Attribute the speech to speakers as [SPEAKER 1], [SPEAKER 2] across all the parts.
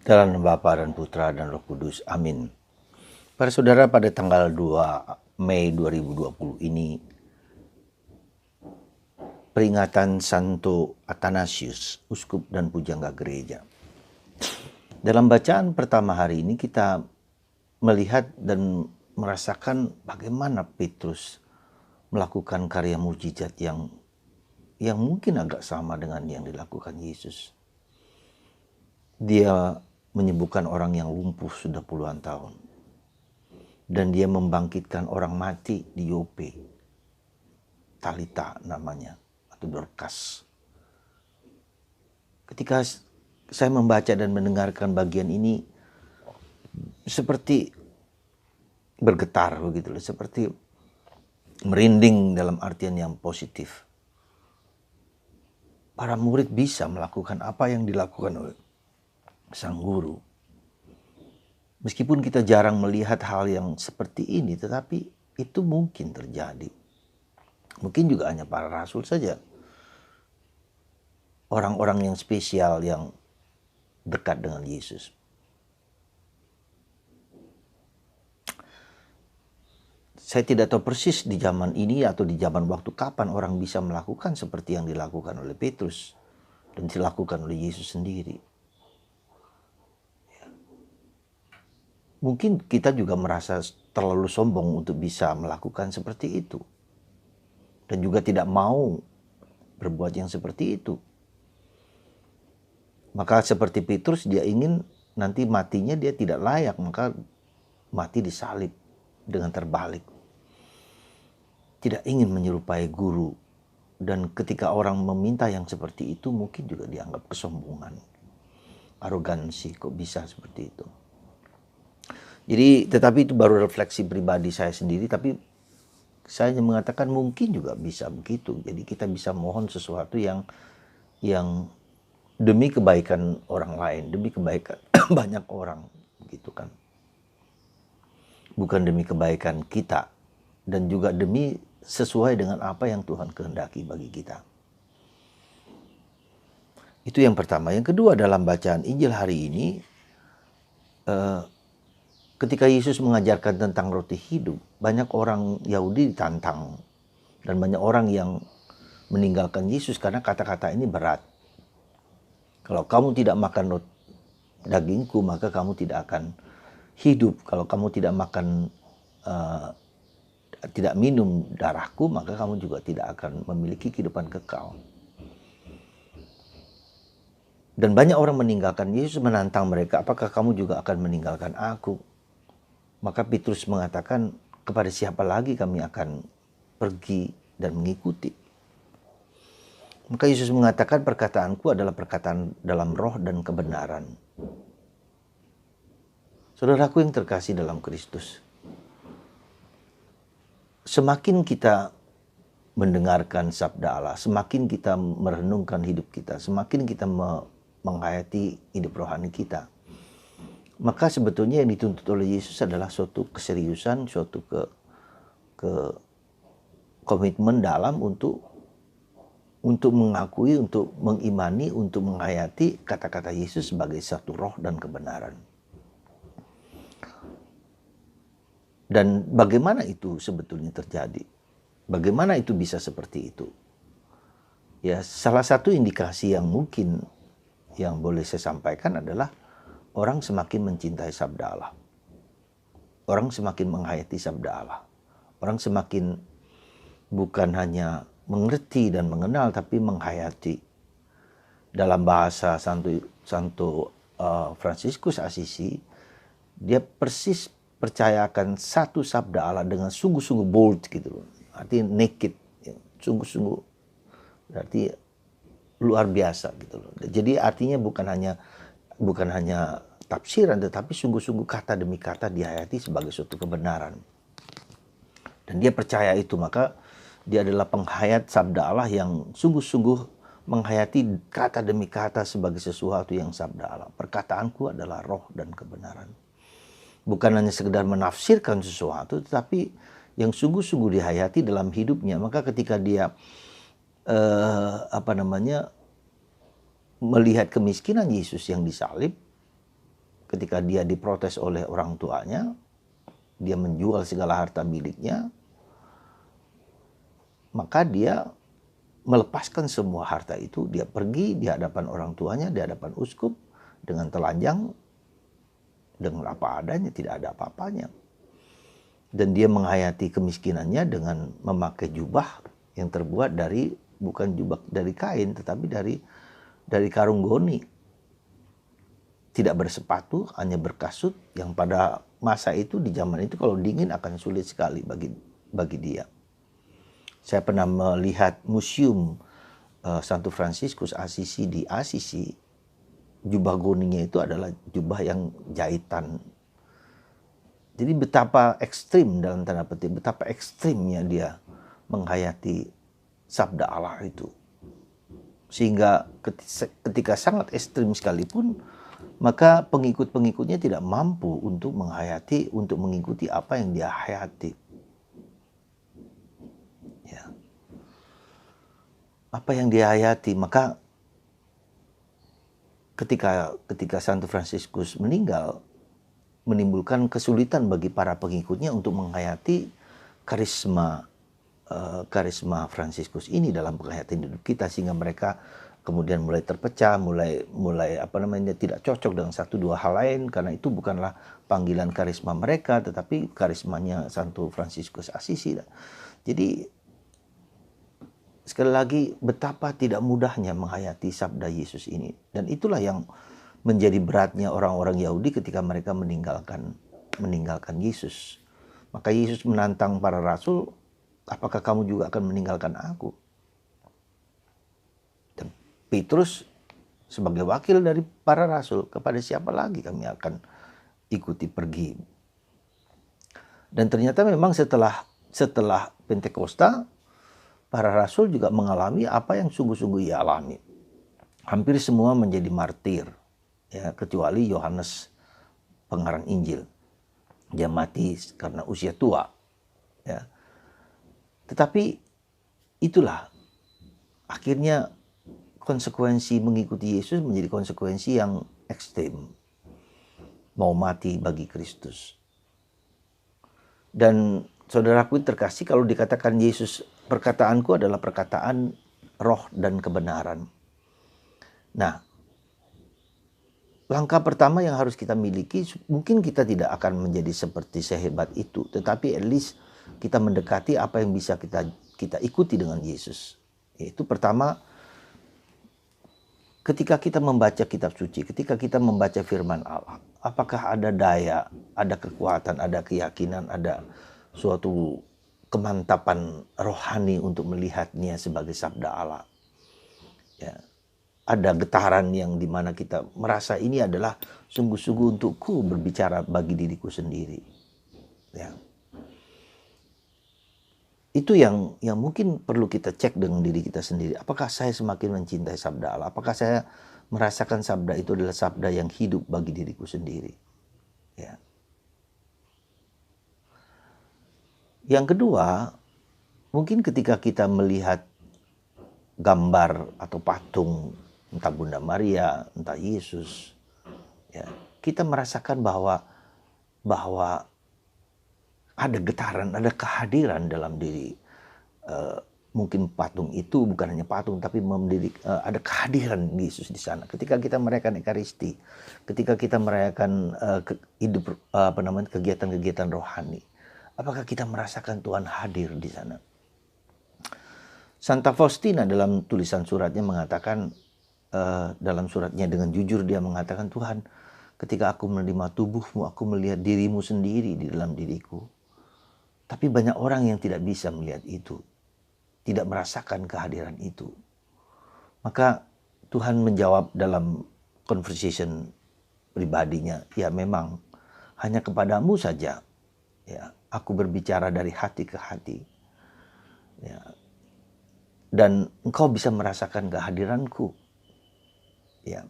[SPEAKER 1] Dalam nama Bapa dan Putra dan Roh Kudus. Amin. Para saudara, pada tanggal 2 Mei 2020 ini peringatan Santo Athanasius, uskup dan pujangga gereja. Dalam bacaan pertama hari ini kita melihat dan merasakan bagaimana Petrus melakukan karya mujizat yang mungkin agak sama dengan yang dilakukan Yesus. Dia menyembuhkan orang yang lumpuh sudah puluhan tahun. Dan dia membangkitkan orang mati di Yope. Talita namanya, atau Dorcas. Ketika saya membaca dan mendengarkan bagian ini, seperti bergetar begitu, seperti merinding dalam artian yang positif. Para murid bisa melakukan apa yang dilakukan oleh sang guru. Meskipun kita jarang melihat hal yang seperti ini, tetapi itu mungkin terjadi. Mungkin juga hanya para rasul saja. Orang-orang yang spesial yang dekat dengan Yesus. Saya tidak tahu persis di zaman ini atau di zaman waktu kapan orang bisa melakukan seperti yang dilakukan oleh Petrus dan dilakukan oleh Yesus sendiri. Mungkin kita juga merasa terlalu sombong untuk bisa melakukan seperti itu. Dan juga tidak mau berbuat yang seperti itu. Maka seperti Petrus, dia ingin nanti matinya dia tidak layak, maka mati disalib dengan terbalik. Tidak ingin menyerupai guru. Dan ketika orang meminta yang seperti itu, mungkin juga dianggap kesombongan. Arogansi, kok bisa seperti itu. Jadi, tetapi itu baru refleksi pribadi saya sendiri, tapi saya hanya mengatakan mungkin juga bisa begitu. Jadi kita bisa mohon sesuatu yang demi kebaikan orang lain, demi kebaikan banyak orang, gitu kan. Bukan demi kebaikan kita, dan juga demi sesuai dengan apa yang Tuhan kehendaki bagi kita. Itu yang pertama. Yang kedua, dalam bacaan Injil hari ini, ketika Yesus mengajarkan tentang roti hidup, banyak orang Yahudi ditantang. Dan banyak orang yang meninggalkan Yesus karena kata-kata ini berat. Kalau kamu tidak makan dagingku, maka kamu tidak akan hidup. Kalau kamu tidak makan, tidak minum darahku, maka kamu juga tidak akan memiliki kehidupan kekal. Dan banyak orang meninggalkan Yesus, menantang mereka, apakah kamu juga akan meninggalkan aku? Maka Petrus mengatakan, kepada siapa lagi kami akan pergi dan mengikuti? Maka Yesus mengatakan, perkataanku adalah perkataan dalam roh dan kebenaran. Saudaraku yang terkasih dalam Kristus, semakin kita mendengarkan sabda Allah, semakin kita merenungkan hidup kita, semakin kita menghayati hidup rohani kita, maka sebetulnya yang dituntut oleh Yesus adalah suatu keseriusan, suatu komitmen dalam untuk mengakui, untuk mengimani, untuk menghayati kata-kata Yesus sebagai satu roh dan kebenaran. Dan bagaimana itu sebetulnya terjadi? Bagaimana itu bisa seperti itu? Ya, salah satu indikasi yang mungkin yang boleh saya sampaikan adalah orang semakin mencintai sabda Allah. Orang semakin menghayati sabda Allah. Orang semakin bukan hanya mengerti dan mengenal, tapi menghayati. Dalam bahasa Santo Fransiskus Asisi, dia persis percayakan satu sabda Allah dengan sungguh-sungguh bold gitu. Artinya naked, ya, sungguh-sungguh, berarti luar biasa gitu loh. Jadi artinya bukan hanya tafsiran, tetapi sungguh-sungguh kata demi kata dihayati sebagai suatu kebenaran. Dan dia percaya itu, maka dia adalah penghayat sabda Allah yang sungguh-sungguh menghayati kata demi kata sebagai sesuatu yang sabda Allah. Perkataanku adalah roh dan kebenaran. Bukan hanya sekedar menafsirkan sesuatu, tetapi yang sungguh-sungguh dihayati dalam hidupnya. Maka ketika dia melihat kemiskinan Yesus yang disalib, ketika dia diprotes oleh orang tuanya, dia menjual segala harta miliknya, maka dia melepaskan semua harta itu, dia pergi di hadapan orang tuanya, di hadapan uskup, dengan telanjang, dengan apa adanya, tidak ada apa-apanya. Dan dia menghayati kemiskinannya dengan memakai jubah yang terbuat dari, bukan jubah dari kain, tetapi dari karung goni. Tidak bersepatu, hanya berkasut, yang pada masa itu, di zaman itu kalau dingin akan sulit sekali bagi dia. Saya pernah melihat museum Santo Fransiskus Assisi di Assisi. Jubah goninya itu adalah jubah yang jahitan. Jadi betapa ekstrim, dalam tanda petik, betapa ekstrimnya dia menghayati sabda Allah itu. Sehingga ketika sangat ekstrim sekalipun, maka pengikut-pengikutnya tidak mampu untuk menghayati, untuk mengikuti apa yang dia hayati. Ya. Apa yang dia hayati, maka ketika Santo Fransiskus meninggal, menimbulkan kesulitan bagi para pengikutnya untuk menghayati karisma Fransiskus ini dalam penghayatan hidup kita, sehingga mereka kemudian mulai terpecah, mulai tidak cocok dengan satu dua hal lain, karena itu bukanlah panggilan karisma mereka, tetapi karismanya Santo Fransiskus Assisi. Jadi sekali lagi, betapa tidak mudahnya menghayati sabda Yesus ini, dan itulah yang menjadi beratnya orang-orang Yahudi ketika mereka meninggalkan Yesus. Maka Yesus menantang para rasul, apakah kamu juga akan meninggalkan aku? Dan Petrus sebagai wakil dari para rasul, kepada siapa lagi kami akan ikuti pergi? Dan ternyata memang setelah Pentakosta, para rasul juga mengalami apa yang sungguh-sungguh ia alami. Hampir semua menjadi martir, ya, kecuali Yohanes pengarang Injil. Dia mati karena usia tua. Ya. Tetapi itulah akhirnya konsekuensi mengikuti Yesus menjadi konsekuensi yang ekstrim. Mau mati bagi Kristus. Dan saudaraku terkasih, kalau dikatakan Yesus, perkataanku adalah perkataan roh dan kebenaran. Nah, langkah pertama yang harus kita miliki, mungkin kita tidak akan menjadi seperti sehebat itu, tetapi at least kita mendekati apa yang bisa kita ikuti dengan Yesus. Yaitu pertama, ketika kita membaca kitab suci, ketika kita membaca firman Allah, apakah ada daya, ada kekuatan, ada keyakinan, ada suatu kemantapan rohani untuk melihatnya sebagai sabda Allah. Ya. Ada getaran yang dimana kita merasa ini adalah sungguh-sungguh untukku berbicara bagi diriku sendiri. Ya. Itu yang mungkin perlu kita cek dengan diri kita sendiri. Apakah saya semakin mencintai sabda Allah? Apakah saya merasakan sabda itu adalah sabda yang hidup bagi diriku sendiri? Ya. Yang kedua, mungkin ketika kita melihat gambar atau patung, entah Bunda Maria, entah Yesus, ya, kita merasakan bahwa ada getaran, ada kehadiran dalam diri. Mungkin patung itu bukan hanya patung, tapi ada kehadiran Yesus di sana. Ketika kita merayakan Ekaristi, ketika kita merayakan kegiatan-kegiatan rohani, apakah kita merasakan Tuhan hadir di sana? Santa Faustina dalam tulisan suratnya mengatakan, dalam suratnya dengan jujur dia mengatakan, Tuhan, ketika aku menerima tubuhmu, aku melihat dirimu sendiri di dalam diriku. Tapi banyak orang yang tidak bisa melihat itu, tidak merasakan kehadiran itu. Maka Tuhan menjawab dalam conversation pribadinya, ya memang hanya kepadamu saja, ya, aku berbicara dari hati ke hati, ya, dan engkau bisa merasakan kehadiranku, ya.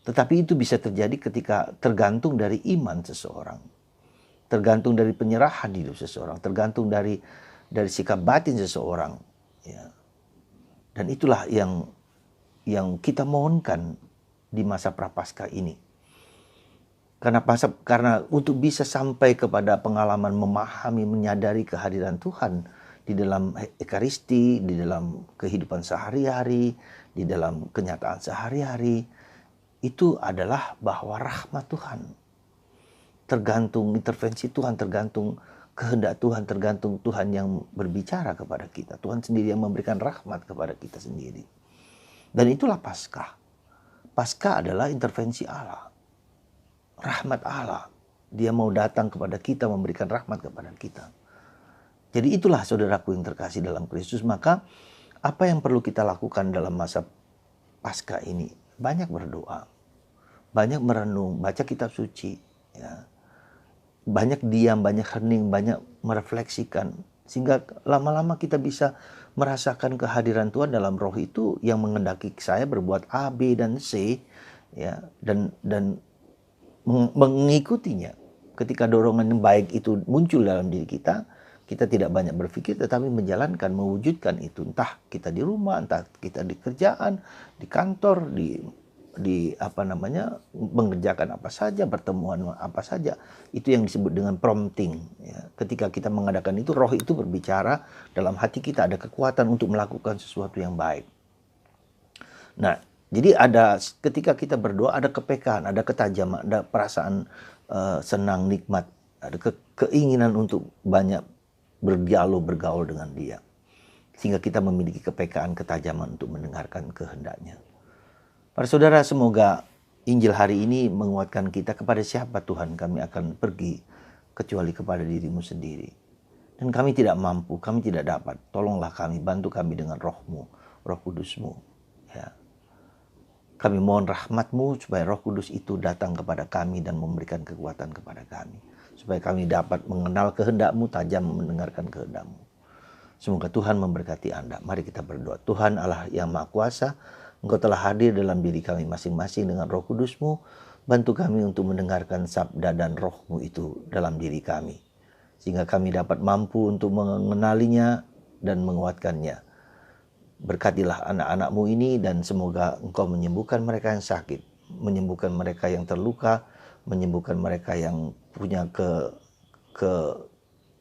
[SPEAKER 1] Tetapi itu bisa terjadi ketika tergantung dari iman seseorang, tergantung dari penyerahan hidup seseorang, tergantung dari sikap batin seseorang, ya. Dan itulah yang kita mohonkan di masa Prapaskah ini. Karena untuk bisa sampai kepada pengalaman memahami, menyadari kehadiran Tuhan di dalam Ekaristi, di dalam kehidupan sehari-hari, di dalam kenyataan sehari-hari, itu adalah bahwa rahmat Tuhan. Tergantung intervensi Tuhan, tergantung kehendak Tuhan, tergantung Tuhan yang berbicara kepada kita. Tuhan sendiri yang memberikan rahmat kepada kita sendiri. Dan itulah Paskah. Paskah adalah intervensi Allah. Rahmat Allah. Dia mau datang kepada kita, memberikan rahmat kepada kita. Jadi itulah saudaraku yang terkasih dalam Kristus. Maka apa yang perlu kita lakukan dalam masa Paskah ini? Banyak berdoa, banyak merenung, baca kitab suci, ya. Banyak diam, banyak hening, banyak merefleksikan. Sehingga lama-lama kita bisa merasakan kehadiran Tuhan dalam roh itu yang mengendaki saya berbuat A, B, dan C, ya, dan mengikutinya. Ketika dorongan yang baik itu muncul dalam diri kita, kita tidak banyak berpikir tetapi menjalankan, mewujudkan itu. Entah kita di rumah, entah kita di kerjaan, di kantor, mengerjakan apa saja, pertemuan apa saja. Itu yang disebut dengan prompting, ya. Ketika kita mengadakan itu, roh itu berbicara dalam hati kita, ada kekuatan untuk melakukan sesuatu yang baik. Nah, jadi ketika kita berdoa ada kepekaan, ada ketajaman, ada perasaan senang, nikmat, ada keinginan untuk banyak berdialog, bergaul dengan Dia. Sehingga kita memiliki kepekaan, ketajaman untuk mendengarkan kehendaknya. Para saudara, semoga Injil hari ini menguatkan kita. Kepada siapa Tuhan kami akan pergi kecuali kepada diri-Mu sendiri. Dan kami tidak mampu, kami tidak dapat. Tolonglah kami, bantu kami dengan roh-Mu, Roh Kudus-Mu. Ya. Kami mohon rahmat-Mu supaya Roh Kudus itu datang kepada kami dan memberikan kekuatan kepada kami. Supaya kami dapat mengenal kehendak-Mu, tajam mendengarkan kehendak-Mu. Semoga Tuhan memberkati Anda. Mari kita berdoa. Tuhan Allah yang Maha Kuasa, Engkau telah hadir dalam diri kami masing-masing dengan Roh Kudus-Mu. Bantu kami untuk mendengarkan sabda dan roh-Mu itu dalam diri kami. Sehingga kami dapat mampu untuk mengenalinya dan menguatkannya. Berkatilah anak-anak-Mu ini dan semoga Engkau menyembuhkan mereka yang sakit, menyembuhkan mereka yang terluka, menyembuhkan mereka yang punya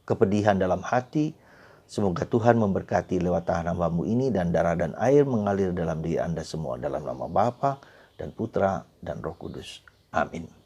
[SPEAKER 1] kepedihan dalam hati. Semoga Tuhan memberkati lewat tangan hamba-Mu ini dan darah dan air mengalir dalam diri Anda semua dalam nama Bapa dan Putra dan Roh Kudus. Amin.